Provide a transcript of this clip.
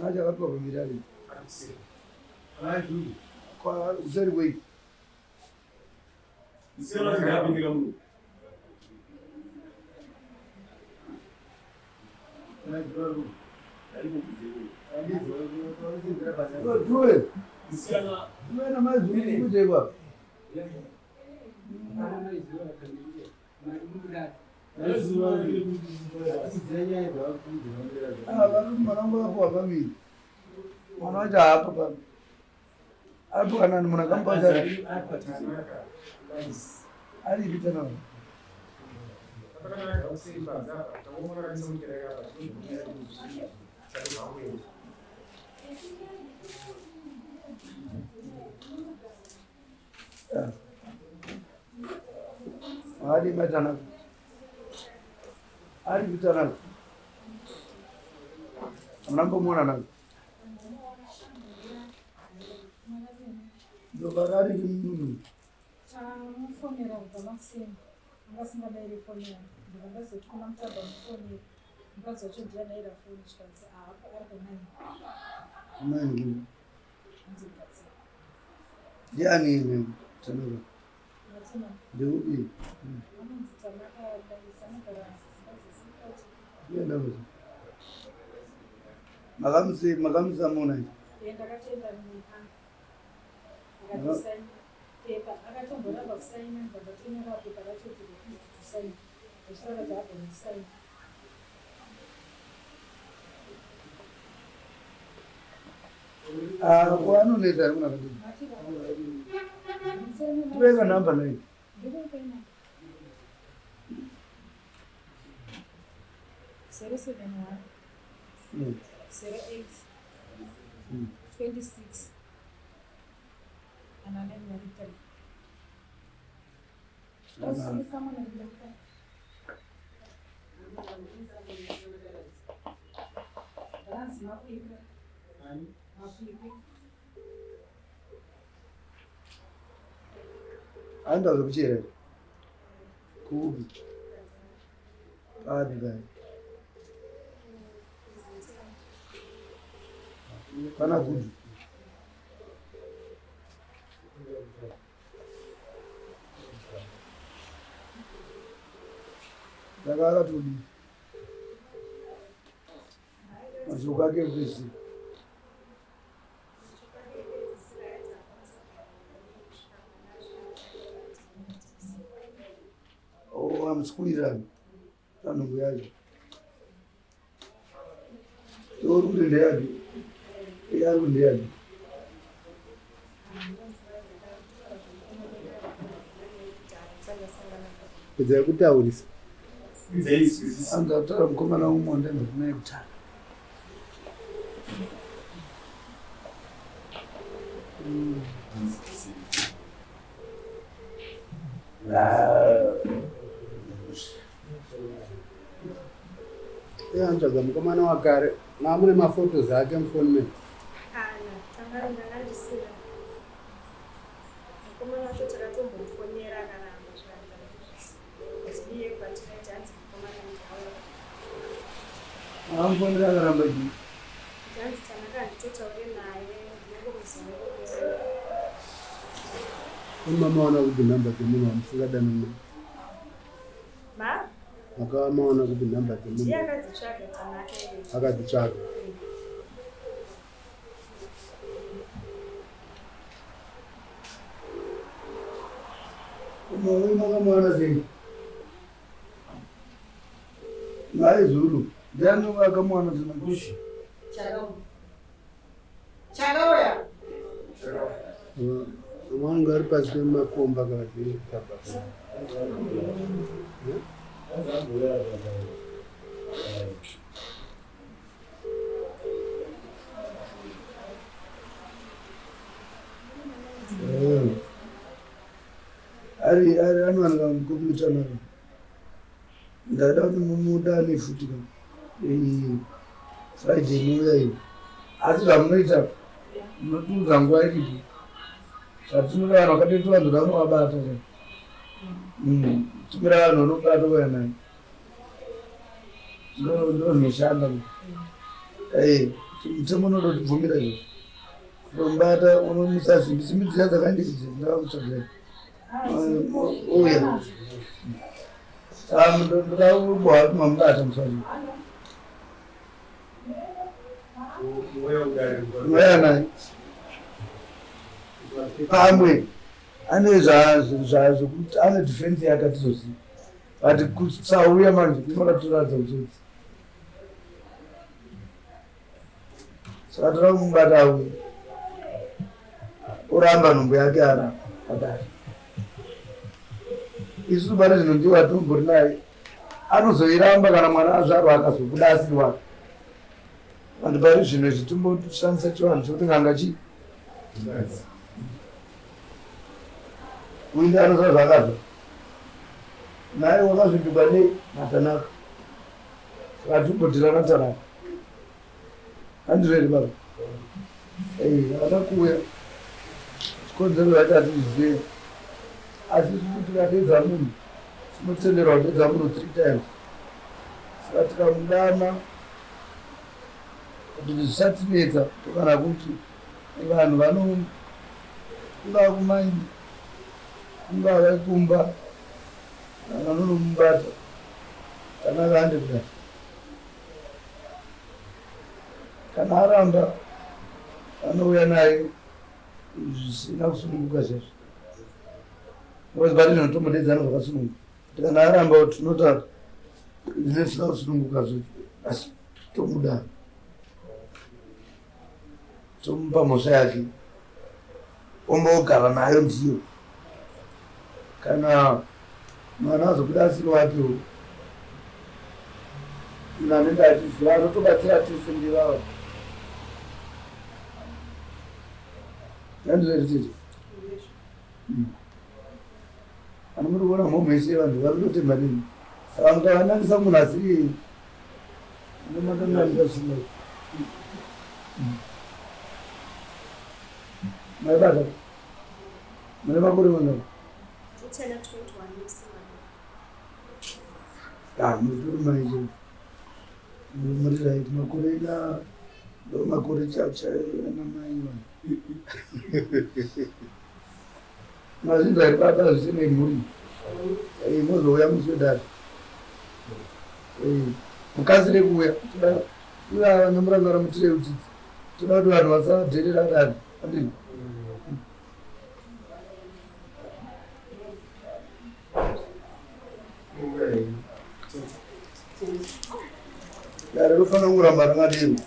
Anaja watu wa mirali. Anaji kwa uzuri wewe. Sio ngapi ni kama. Anaji bado. Karibu kuzuri. Tuwe. Msichana Tuwe na mazuri kuje wapi? Mwanangu hapo hapa mimi. Mwanaja hapa baba. Hapo kana ni mwanakamba zaidi. Ali vita nao. Ali matana. Ali vita nao. Mnambo mwana nao. Ndio barari ni Mfonera kutomakusema ngasingabaire foni yangu ndikazoti kuna mutaba mufoni ndikazotondira naira foni chikazi apa ari nani yani ni tanura ndio ubi magamzi amona ndakatenda ndakasaini pepa akatomboramba kusaina ndakatonera pepa racho kuti tusaini achitaura kuti agone kusaina wanoneta kuna kuti tuveka namba nai 071 08 26 and then Marital. Anda kuchira kubi bai kana kudu Dagara tuli mazuka ke visi amsikuira tanungu yaje torude ndeyaje yaru ndeyaje kuja kutaurisa anza tara mkomana umwonde naye kutana yanjaga mukomana wakare namune mafoto zake mfoni me amfonera akaramba ji mamaona kuti namba dzemunhu wamusingadana naye makamaona kuti namba dzemunhu akadzitsvaga unowe makamwana sei naye zulu ndiani wakamwana tena kushi chakauya mwangu ari pasi pemakomba kazii ari anowanika mukombiyuta naro ndada kuti mudane futi Friday muuya iyi asi zvamunoita munotunza nguva iripo zvatinoda vanhu vakatoita vanhu vanovabata tumira vanhu vanobata uya naye ndo zvinoshanda mutemo unotobvumira izvo kutombata unomisa simbi simbi dziya dzakandikidzi ndakakutsvagai uya ndakauboha kumamubata muswazi mweya naye pamwe ane zvazvokuti ane difensi yakatizoziva but kusauya manje kunoratidza kutsotsi saka toda kumubata auye oramba nhombo yake ara padare isu pane zvinondiwa tombori naye anozoiramba kana mwana azvarwa akazobuda asiri wake vanhu pari zvino izvi tomboshandisa chivanhu chokuti nganga chii uinde anoziva zvakazva naye wakazvipigwa nei matanaka saka tombodhirana tanaka andizveri baba akada kuuya chikonzero yacho hatizvizive asi susu tikapedza munhu tinotenderwa kupedza munhu 3 times saka tikamudana kuti zvisatinetsa tokana kuti vanhu kungava kumanyi kungava ikumba vanonomubata kana vande kudai kana aramba anouya naye zvisina kusununguka zvazvo because bari zvinotombodedzana zvakasununguka kuti kana aramba tinotaura zvine zvisina kusununguka zvo asi tomuda tomupa mhosva yake ombogara nayo ndiyo kana mwana azobuda asiri wakewo munhu anenge achiziva anotobatsira tese ndivava andizveritete ana muri kuona mhomho yese vanhu vari kutotemba nini saka mukavanangisa munhu asiri nemakanganisa zvino maibata mune makore mangani mutori maizvo muri right makore ina ndo makore chachaana mai mazvinhu ari baba zvisinei mhuri mozouya muswedari mukasire kuuya toda nomurangara mutire udzidzi toda kuti vanhu vasadherera dani andini dare rofanira kuramba rangadero